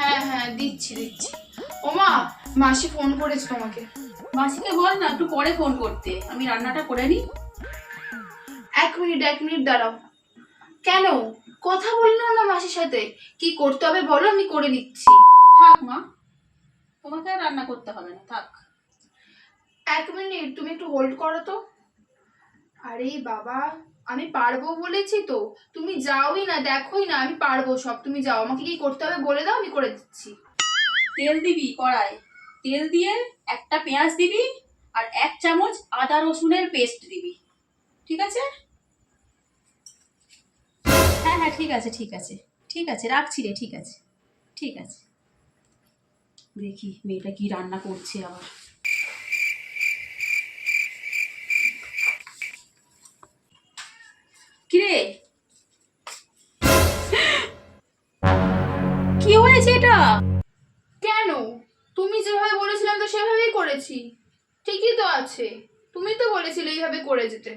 হ্যাঁ হ্যাঁ দিচ্ছি দিচ্ছি। ওমা, মাসি ফোন করেছে তোমাকে। মাসিকে বল না একটু পরে ফোন করতে, আমি রান্নাটা করে নিই। এক মিনিট দাঁড়াও। কেন কথা বললাম না মাসির সাথে? কি করতে হবে বলো, আমি করে দিচ্ছি। থাক মা, তোমাকে আর রান্না করতে হবে না, থাক। এক মিনিট তুমি একটু হোল্ড করো তো। আরে বাবা, আমি পারবো বলেছি তো, তুমি যাওই না, দেখোই না, আমি পারবো সব। তুমি যাও, আমাকে কি করতে হবে বলে দাও, আমি করে দিচ্ছি। তেল দিবি কড়াই, তেল দিয়ে একটা পেঁয়াজ দিবি আর 1 চামচ আদা রসুনের পেস্ট দিবি, ঠিক আছে? হ্যাঁ হ্যাঁ ঠিক আছে ঠিক আছে ঠিক আছে, রাখছি রে, ঠিক আছে ঠিক আছে। দেখি মেয়েটা কি রান্না করছে আবার। কিরে, কি হয়েছে এটা? কেন? তুমি যেভাবে বলেছিলাম তো সেভাবেই করেছি। ঠিকই তো আছে, তুমি তো বলেছিলে এইভাবে করে যেতে।